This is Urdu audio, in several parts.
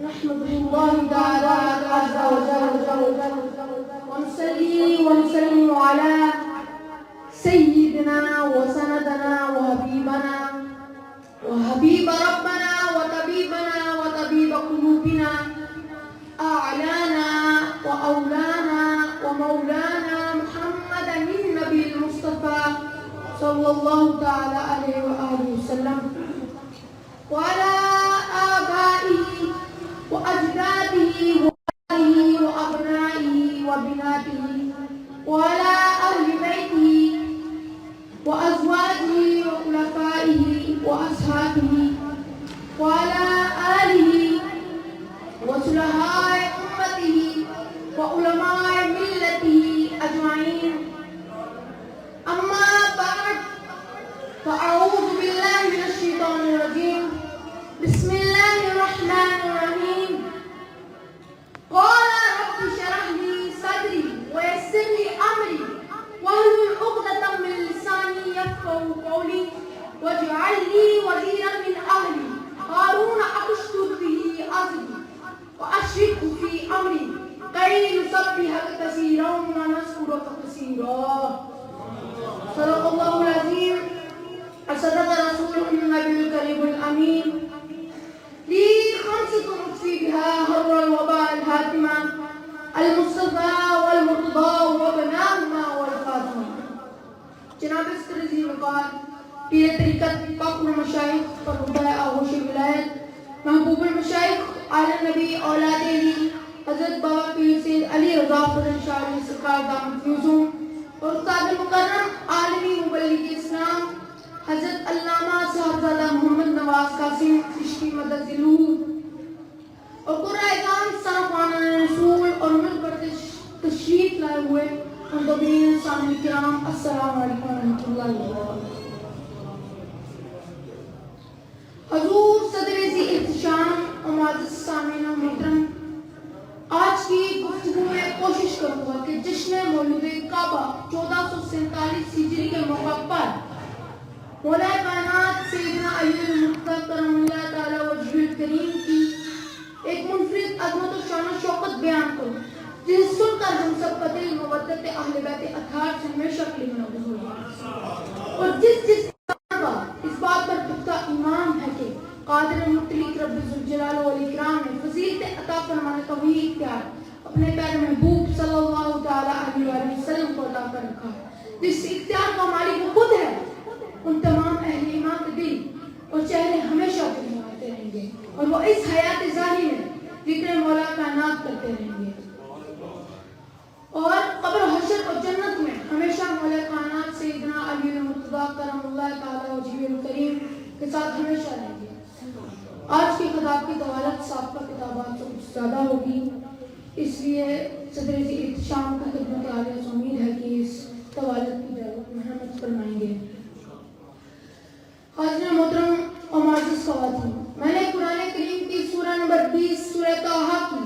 نحمد الله تعالى عز وجل ونصلي ونسلم على سيدنا وسندنا وحبيبنا وحبيب ربنا وطبيبنا وطبيب قلوبنا أعلانا وأولانا ومولانا محمد النبي المصطفى صلى الله تعالى عليه وآله وسلم وعلى آبائه وأجداده وآله وأبنائه وبناته وعلى أهل بيته وأزواجه وخلفائه وأصحابه وعلى آله وصلحاء أمته وعلماء ملته أجمعين. أما بعد فأعوذ بالله من الشيطان الرجيم. بسم الله الرحمن الرحيم. قال رب اشرح لي صدري ويسر لي أمري واحلل عقدة من لساني يفقهوا قولي واجعل لي وزيرا من أهلي هارون أشدد به أزري وأشركه في أمري كي نسبحك كثيرا ونذكرك كثيرا. صدق الله العظيم وصدق رسوله النبي الكريم الأمين. لي خمسة أطفي بها هر الوباء الهاتمة المصطفى والمرتضى وبناهما والفاطمة. جناب رضی وقار پیر طریقت پاک المشائخ پر خدای آغوش ولایت محبوب المشائخ عالم نبی اولاد علی حضرت بابا پیر سید علی رضا فرزند شاہ علی سرکار دامت فیوزوں اور استاد مکرم عالمی مبلغ اسلام حضرت علامہ صاحبزادہ محمد نواز قاسم چشتی مدد اور قرآن صاحبان رسول اور ملک پر تشریف لائے ہوئے مندوبین سامعین کرام السلام علیکم ورحمۃ اللہ وبرکاتہ. حضور صدر ذی احتشام اور معزز سامعین محترم، آج کی گفتگو میں کوشش کروں گا کہ جشن مولد کعبہ 1447 ہجری کے موقع پر مولا کائنات سیدنا علی المرتضیٰ کرم اللہ تعالی وجہہ الکریم کی ایک منفرد عظمت و شان و شوقت بیان کروں جسے سن کر ہم سب کا دل مودت اہل بیت اطہار سے ہمیشہ کے لیے منور ہوگا. اور جس کا اس بات پر پختہ ایمان ہے کہ قادر مطلق رب ذوالجلال والاکرام نے فضیلت عطا فرمانے کا وہی اختیار اپنے پیارے محبوب صلی اللہ تعالی علیہ وآلہ وسلم کو عطا کر رکھا ہے، جس اختیار کا مالک وہ خود ہے. ان تمام اہل ایمان کے دل اور چہرے ہمیشہ جھمجھاتے رہیں گے اور وہ اس حیات ظاہری میں ذکر مولا کائنات کرتے رہیں گے اور قبر حشر اور جنت میں ہمیشہ مولا کائنات سیدنا علی المرتضیٰ کرم اللہ تعالی وجہہ الکریم کے ساتھ ہمیشہ رہیں گے. آج کے خطاب کی طوالت سابقہ کتابات سے کچھ زیادہ ہوگی، اس لیے صدر ذی احتشام کی خدمت عالیہ سے امید ہے کہ اس طوالت کی محنت فرمائیں گے. حاضرین محترم اور معزز خواتین، میں نے قرآن کریم کی سورہ نمبر 20 سورہ طٰہٰ کی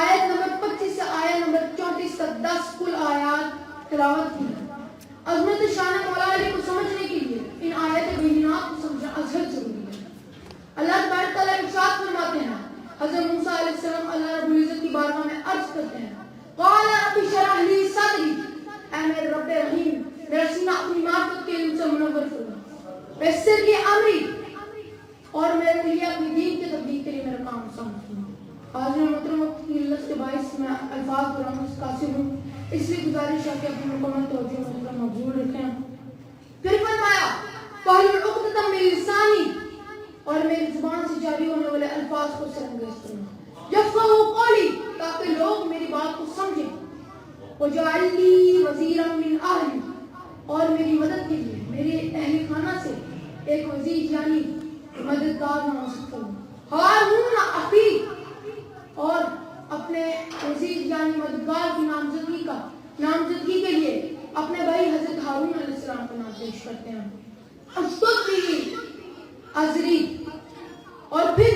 آیت نمبر 25 سے آیت نمبر 34 تک 10 کل آیات تلاوت کی. عظمت شان مولا علی کو سمجھنے کے لیے ان آیت بینات کو سمجھنا ازحد ضروری ہے. اللہ تبارک تعالیٰ ارشاد فرماتے ہیں، حضرت موسیٰ علیہ السلام اللہ رب العزت کی بارگاہ میں عرض کرتے ہیں، قال رب اشرح لی صدری، اے میرے رب رحیم میرا سینہ اپنی معرفت کے علم سے منور فرما، ویسر لی امری اور میرے لیے اپنی دین کے تبلیغ کے لیے میرا کام آسان فرما. حاضرین محترم، وقت کی قلت کے باعث میں الفاظ پر قاصر ہوں، اس لیے گزارش ہے کہ اپنی مکمل توجہ مجھے مقبول رکھیں. پھر فرمایا واحلل عقدۃ من لسانی، اور میری زبان سے جاری ہونے والے الفاظ کو سرانگیز کرنا، یفقہوا قولی تاکہ لوگ میری بات کو سمجھیں، واجعل لی وزیرا من اہلی، اور میری مدد کے لیے میرے اہل خانہ سے ایک وزیر یعنی مددگار نامزد کروں. ہارون اخی، اور اپنے وزیر یعنی مددگار کی نامزدگی کے لیے اپنے بھائی حضرت ہارون علیہ السلام کو نام پیش کرتے ہیں. اشدد به ازری، اور پھر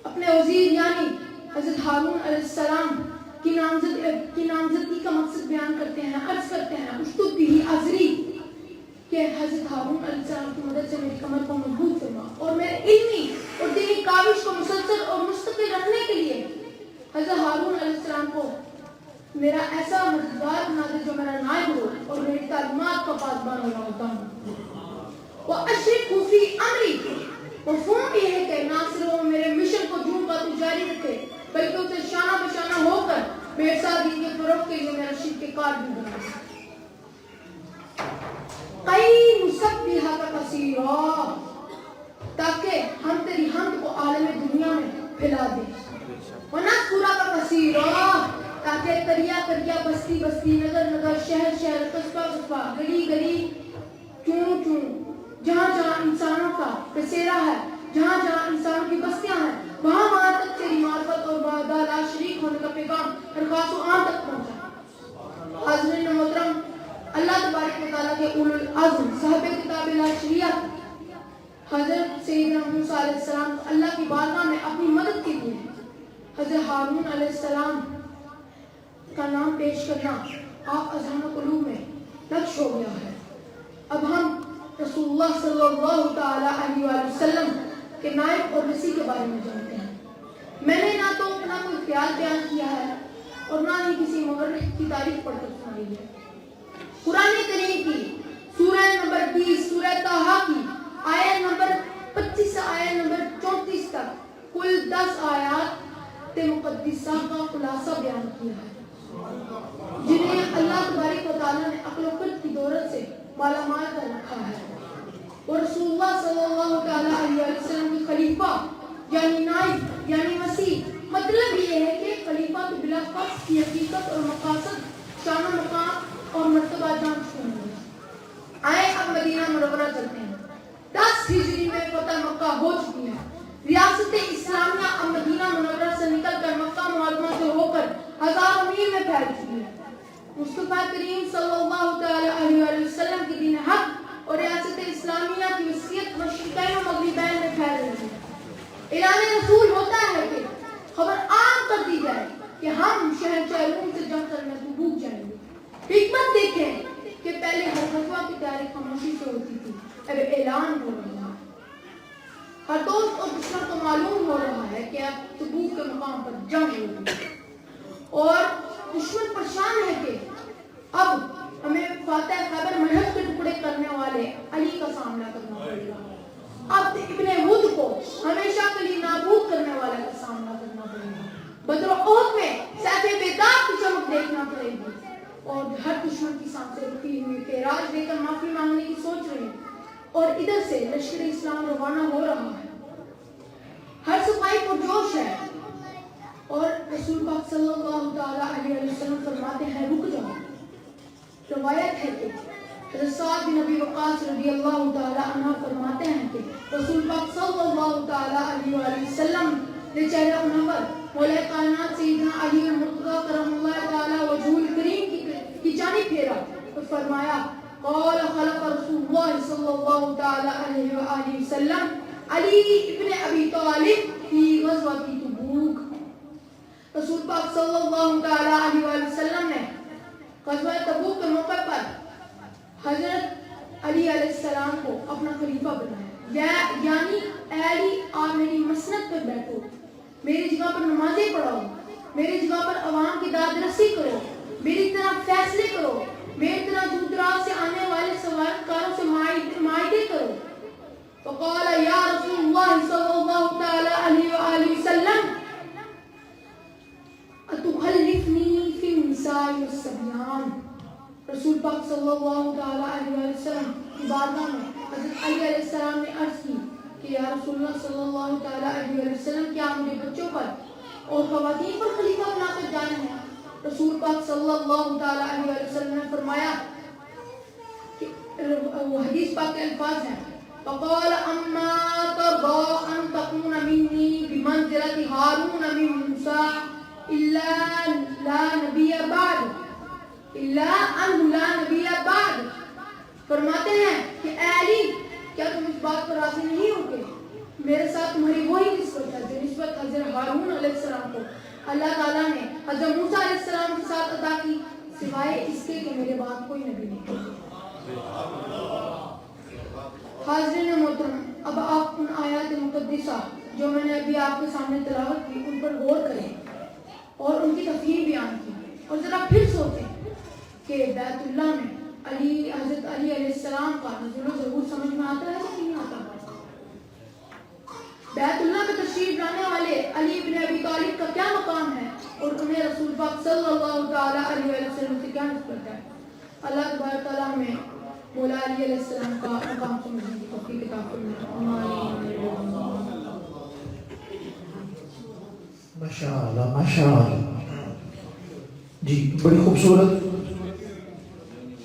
اپنے وزیر یعنی حضرت ہارون علیہ السلام کی نامزدگی کا مقصد بیان کرتے ہیں، عرض کرتے ہیں اشدد به ازری کہ حضرت ہارون علیہ السلام کی مدد سے میری کمر کو مضبوط فرما اور میرے علمی اور دینی کاوش کو مسلسل اور مستقل حضرت ہارون علیہ السلام کو میرا ایسا مددگار بنا دے جو میرا نائب ہو اور میری تعلیمات کا پاسبان ہو رہا ہوتا ہوں. وَأَشْرِكْهُ فِي أَمْرِي مفہوم یہ ہے کہ نہ صرف وہ میرے مشن کو جوں کا تو جاری رکھے بلکہ اسے شانہ بشانہ ہو کر میرے ساتھ دین کے فروغ کے لیے میرا شریک کار بھی بنا دے. کئی نسبحک کثیرا تاکہ ہم تیری حمد کو عالم دنیا میں پھیلا دیں. ونذکرک کثیرا تاکہ کریا کریا بستی بستی نگر نگر شہر شہر قصبہ قصبہ گلی گلی چوں چوں جہاں جہاں انسانوں کا بسیرا ہے جہاں جہاں انسانوں کی بستیاں ہیں وہاں وہاں تک تیری معرفت اور وحدہ لا شریک ہونے کا پیغام ہر خاص و عام تک پہنچا. حاضرین محترم، اللہ تبارک و تعالیٰ کے اولو العزم صاحب کتاب لا شریعت حضرت سیدنا موسیٰ علیہ السلام اللہ کی بارگاہ میں اپنی مدد کے لیے حضرت ہارون علیہ السلام کا نام پیش کرنا آپ اذہان قلوب میں نقش ہو گیا ہے. اب ہم رسول اللہ صلی اللہ تعالیٰ علیہ وآلہ وسلم کے نائب اور وسیع کے بارے میں جانتے ہیں. میں نے نہ تو اپنا کوئی خیال بیان کیا ہے اور نہ ہی کسی مورخ کی تاریخ پڑھ کر سنائی ہے. قرآن کریم کی سورہ نمبر 20 سورہ طٰہٰ کی آیت نمبر 25 سے آیت نمبر 34 تک کل 10 آیات مقدسہ کا خلاصہ بیان کیا ہے جنہیں اللہ تبارک و تعالیٰ نے عقل و فکر کی دولت سے مالا مال کر رکھا ہے. اور رسول اللہ صلی اللہ تعالیٰ علیہ وسلم کی خلیفہ یعنی نائب یعنی وسیع مطلب یہ ہے کہ خلیفہ تو بلا فخر کی حقیقت اور مقاصد شان و مقام اور مرتبہ جان چکے ہیں. آئے اب مدینہ منورہ چلتے ہیں. 10 ہجری میں فتح مکہ ہو چکی ہے. ریاست اسلامیہ اب مدینہ منورہ سے نکل کر مکہ معظمہ سے ہو کر ہزاروں میل میں پھیل چکی ہے. مصطفیٰ کریم صلی اللہ تعالیٰ علیہ وسلم کی دین حق اور ریاست اسلامیہ کی وسعت مشرقین و مغربین میں پھیل رہی ہے. اعلان رسول ہوتا ہے کہ خبر عام کر دی جائے کہ ہم شہنشاہ روم سے جنگ کرنے تبوک جائیں گے. حکمت دیکھیں کہ پہلے ہر غزوہ کی تیاری خاموشی سے ہوتی تھی، اب اعلان ہو رہا ہے. ہر دوست اور دشمن کو معلوم ہو رہا ہے کہ اب تبوک کے مقام پر جنگ ہوگی اور دشمن پریشان ہے کہ اب ہمیں فاتح خیبر مرحب کے ٹکڑے کرنے والے علی کا سامنا کرنا پڑے گا. اب ابن ہود کو ہمیشہ کے لیے نابود کرنے والے کا سامنا کرنا پڑے گا. بدر و احد میں سیف بیدار کی چمک دیکھنا پڑے گی اور ہر دشمن کی سانسیں رکی ہوئی فیراج دے کر معافی مانگنے کی سوچ رہے ہیں. اور ادھر سے لشکر اسلام روانہ ہو رہا ہے. ہر صفائی پرجوش ہے اور رسول پاک صلی اللہ تعالیٰ علیہ وسلم فرماتے ہیں رک جاؤ. روایت ہے کہ حضرت سعد بن ابی وقاص رضی اللہ تعالیٰ عنہ فرماتے ہیں کہ رسول پاک صلی اللہ تعالیٰ علیہ وسلم نے چہرہ منور مولا کائنات سیدنا علی المرتضیٰ کرم اللہ تعالیٰ وجہ الکریم کی جانب پھیرا اور فرمایا قال خلق رسول اللہ صلی اللہ تعالیٰ علیہ وآلہ وسلم علی ابن ابی طالب فی غزوۃ تبوک. رسول پاک صلی اللہ تعالیٰ علیہ وآلہ وسلم نے غزوہ تبوک کے موقع پر حضرت علی علیہ السلام کو اپنا خلیفہ بنایا. یعنی اے علی آپ میری مسند پر بیٹھو، میری جگہ پر نمازیں پڑھاؤ، میری جگہ پر عوام کی داد رسی کرو، میری طرح فیصلے کرو، میری طرح دور دراز سے آنے والے سوارکاروں سے معاہدے کرو. فقال یا رسول اللہ صلی اللہ تعالیٰ علیہ وآلہ وسلم اتخلفنی فی النساء والصبیان. رسول پاک صلی اللہ تعالیٰ علیہ وسلم کی بارگاہ میں حضرت علی علیہ السلام نے عرض کی کہ یا رسول اللہ صلی اللہ تعالیٰ علیہ وسلم کیا مجھے بچوں پر اور خواتین پر خلیفہ بنا کر جانا ہے؟ رسول پاک صلی اللہ تعالیٰ علیہ وسلم نے فرمایا کہ وہ حدیث پاک کے الفاظ ہیں فقال اما ترضى ان تكون مني بمنزلة هارون من موسى الا لا نبي بعد الا ان لا نبي بعد. فرماتے ہیں کہ اے علی کیا تم اس بات پر راضی نہیں ہو کہ میرے ساتھ تمہاری وہی نسبت ہے جو نسبت حضرت ہارون علیہ السلام کو اللہ تعالیٰ نے حضرت موسیٰ علیہ السلام کے ساتھ عطا کی سوائے اس کے کہ میرے بعد کوئی نبی نہیں. حاضرین محترم، اب آپ ان آیات مقدسہ جو میں نے ابھی آپ کے سامنے تلاوت کی ان پر غور کریں. اور ان کی تفہیم بیان کی. اور ذرا پھر سوچیں کہ بیت اللہ میں حضرت علی علیہ السلام کا نزول و ظہور سمجھ میں آتا ہے کہ نہیں آتا؟ بیت اللہ میں تشریف لانے والے علی بن ابی طالب کا کیا مقام ہے اور انہیں رسول پاک صلی اللہ تعالی علیہ وسلم سے کیا نسبت ہے؟ اللہ تبارک تعالیٰ ہمیں مولا علی علیہ السلام کا مقام سمجھنے کی توفیق عطا فرمائے. ماشاء اللہ ماشاء اللہ. جی بڑی خوبصورت